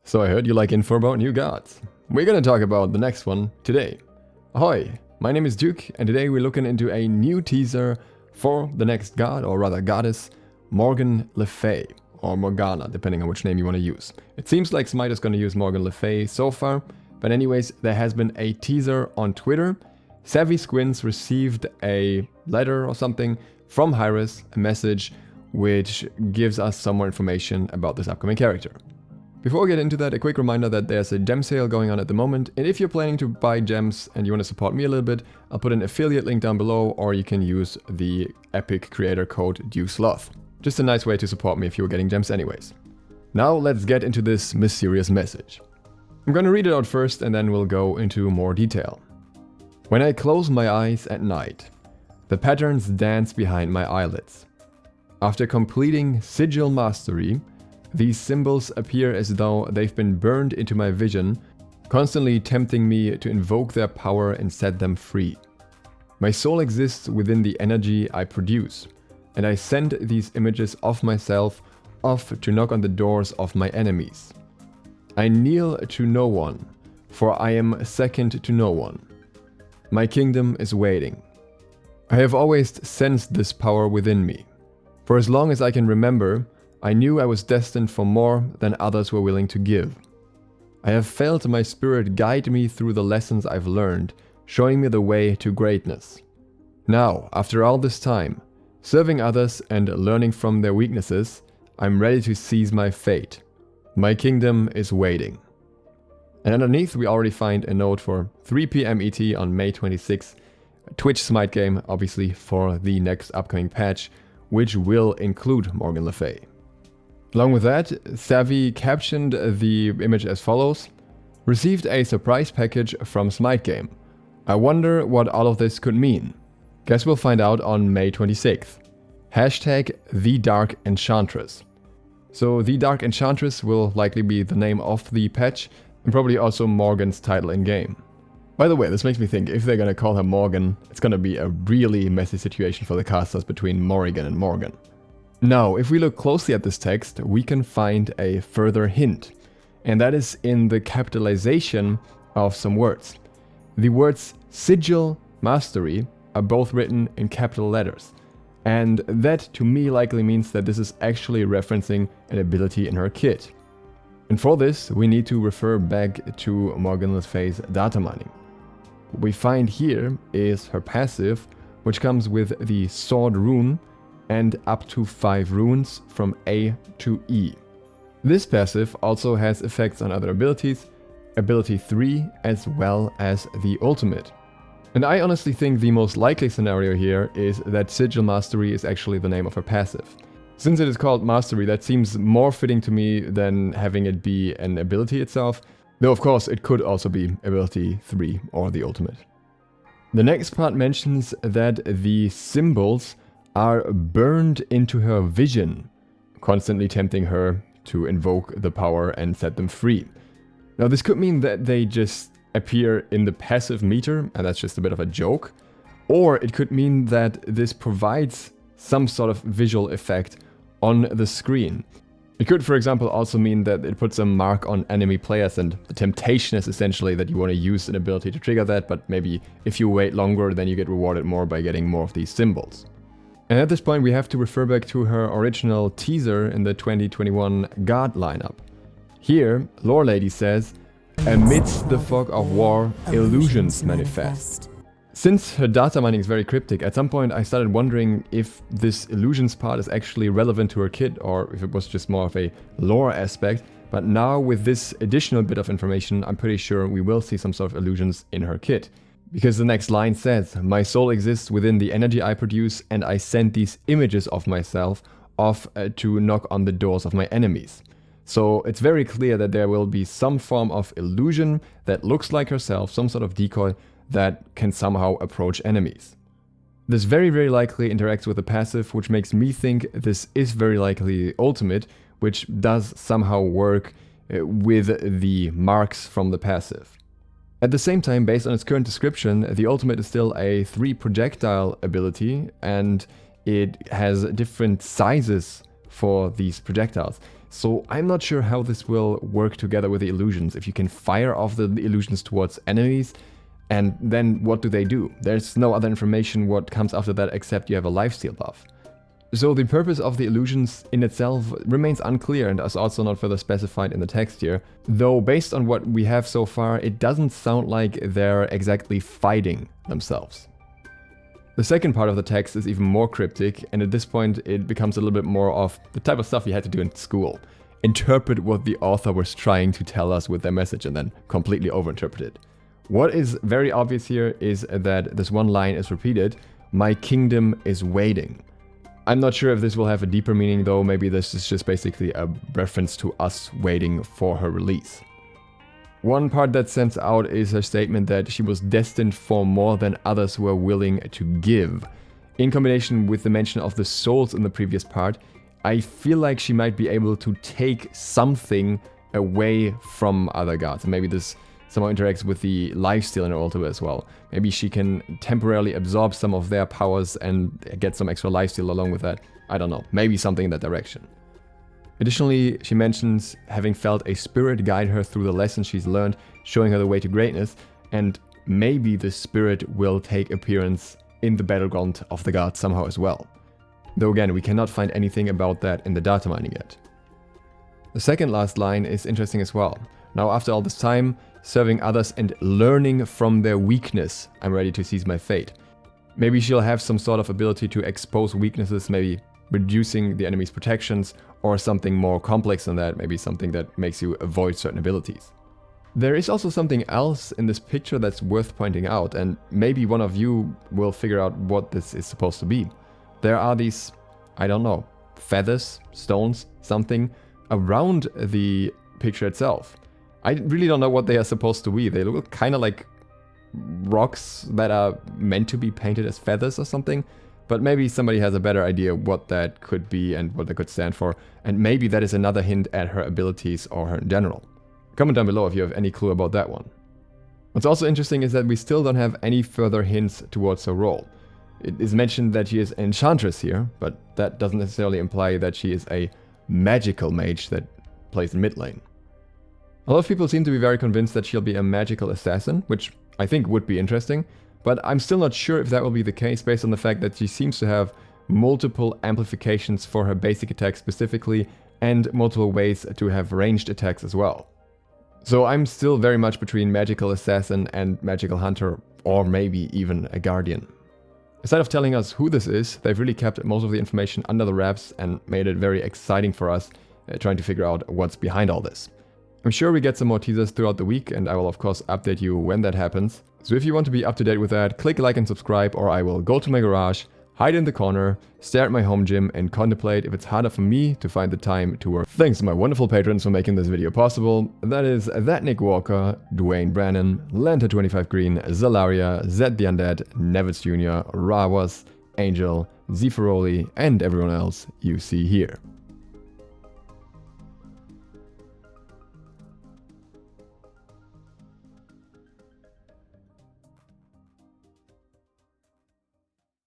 So I heard you like info about new gods. We're gonna talk about the next one today. Ahoy, my name is Duke, and today we're looking into a new teaser for the next god, or rather goddess, Morgan Le Fay, or Morgana, depending on which name you want to use. It seems like Smite is gonna use Morgan Le Fay so far, but anyways, there has been a teaser on Twitter. Savvy Squints received a letter or something from Hyris, a message which gives us some more information about this upcoming character. Before we get into that, a quick reminder that there's a gem sale going on at the moment, and if you're planning to buy gems and you want to support me a little bit, I'll put an affiliate link down below, or you can use the Epic creator code SLOTH. Just a nice way to support me if you're getting gems anyways. Now let's get into this mysterious message. I'm gonna read it out first and then we'll go into more detail. When I close my eyes at night, the patterns dance behind my eyelids. After completing Sigil Mastery, these symbols appear as though they've been burned into my vision, constantly tempting me to invoke their power and set them free. My soul exists within the energy I produce, and I send these images of myself off to knock on the doors of my enemies. I kneel to no one, for I am second to no one. My kingdom is waiting. I have always sensed this power within me. For as long as I can remember, I knew I was destined for more than others were willing to give. I have felt my spirit guide me through the lessons I've learned, showing me the way to greatness. Now, after all this time, serving others and learning from their weaknesses, I'm ready to seize my fate. My kingdom is waiting. And underneath we already find a note for 3 PM ET on May 26th, a Twitch Smite game, obviously for the next upcoming patch, which will include Morgan Le Fay. Along with that, Savvy captioned the image as follows: received a surprise package from Smite Game. I wonder what all of this could mean. Guess we'll find out on May 26th. Hashtag the Dark Enchantress. So the Dark Enchantress will likely be the name of the patch, and probably also Morgan's title in game. By the way, this makes me think if they're gonna call her Morgan, it's gonna be a really messy situation for the casters between Morrigan and Morgan. Now, if we look closely at this text, we can find a further hint, and that is in the capitalization of some words. The words Sigil Mastery are both written in capital letters, and that to me likely means that this is actually referencing an ability in her kit. And for this, we need to refer back to Morgan Le Fay's data mining. What we find here is her passive, which comes with the sword rune, and up to 5 runes from A to E. This passive also has effects on other abilities, ability 3 as well as the ultimate. And I honestly think the most likely scenario here is that Sigil Mastery is actually the name of her passive. Since it is called Mastery, that seems more fitting to me than having it be an ability itself, though of course it could also be ability 3 or the ultimate. The next part mentions that the symbols are burned into her vision, constantly tempting her to invoke the power and set them free. Now this could mean that they just appear in the passive meter, and that's just a bit of a joke, or it could mean that this provides some sort of visual effect on the screen. It could, for example, also mean that it puts a mark on enemy players, and the temptation is essentially that you want to use an ability to trigger that, but maybe if you wait longer, then you get rewarded more by getting more of these symbols. And at this point we have to refer back to her original teaser in the 2021 God lineup. Here, Lore Lady says, amidst the fog of war, illusions manifest. Since her data mining is very cryptic, at some point I started wondering if this illusions part is actually relevant to her kit, or if it was just more of a lore aspect, but now with this additional bit of information, I'm pretty sure we will see some sort of illusions in her kit. Because the next line says, my soul exists within the energy I produce, and I send these images of myself off to knock on the doors of my enemies. So it's very clear that there will be some form of illusion that looks like herself, some sort of decoy that can somehow approach enemies. This very likely interacts with the passive, which makes me think this is very likely the ultimate, which does somehow work with the marks from the passive. At the same time, based on its current description, the ultimate is still a 3 projectile ability, and it has different sizes for these projectiles. So I'm not sure how this will work together with the illusions. If you can fire off the illusions towards enemies, and then what do they do? There's no other information what comes after that except you have a lifesteal buff. So the purpose of the illusions in itself remains unclear and is also not further specified in the text here. Though based on what we have so far, it doesn't sound like they're exactly fighting themselves. The second part of the text is even more cryptic, and at this point it becomes a little bit more of the type of stuff you had to do in school. Interpret what the author was trying to tell us with their message and then completely overinterpret it. What is very obvious here is that this one line is repeated, "My kingdom is waiting." I'm not sure if this will have a deeper meaning though, maybe this is just basically a reference to us waiting for her release. One part that stands out is her statement that she was destined for more than others were willing to give. In combination with the mention of the souls in the previous part, I feel like she might be able to take something away from other gods. And maybe this somehow interacts with the lifesteal in her altar as well. Maybe she can temporarily absorb some of their powers and get some extra lifesteal along with that. I don't know, maybe something in that direction. Additionally, she mentions having felt a spirit guide her through the lessons she's learned, showing her the way to greatness, and maybe the spirit will take appearance in the battleground of the gods somehow as well. Though again, we cannot find anything about that in the data mining yet. The second last line is interesting as well. Now after all this time, serving others and learning from their weakness, I'm ready to seize my fate. Maybe she'll have some sort of ability to expose weaknesses, maybe reducing the enemy's protections, or something more complex than that, maybe something that makes you avoid certain abilities. There is also something else in this picture that's worth pointing out, and maybe one of you will figure out what this is supposed to be. There are these, I don't know, feathers, stones, something around the picture itself. I really don't know what they are supposed to be. They look kind of like rocks that are meant to be painted as feathers or something. But maybe somebody has a better idea what that could be and what that could stand for. And maybe that is another hint at her abilities or her in general. Comment down below if you have any clue about that one. What's also interesting is that we still don't have any further hints towards her role. It is mentioned that she is an enchantress here, but that doesn't necessarily imply that she is a magical mage that plays in mid lane. A lot of people seem to be very convinced that she'll be a magical assassin, which I think would be interesting, but I'm still not sure if that will be the case based on the fact that she seems to have multiple amplifications for her basic attack specifically, and multiple ways to have ranged attacks as well. So I'm still very much between magical assassin and magical hunter, or maybe even a guardian. Instead of telling us who this is, they've really kept most of the information under the wraps and made it very exciting for us, trying to figure out what's behind all this. I'm sure we get some more teasers throughout the week, and I will of course update you when that happens. So if you want to be up to date with that, click like and subscribe, or I will go to my garage, hide in the corner, stare at my home gym, and contemplate if it's harder for me to find the time to work. Thanks to my wonderful patrons for making this video possible. That is That Nick Walker, Dwayne Brannon, Lanta25 Green, Zalaria, Zed the Undead, Nevitz Jr., Rawas, Angel, Zifaroli, and everyone else you see here.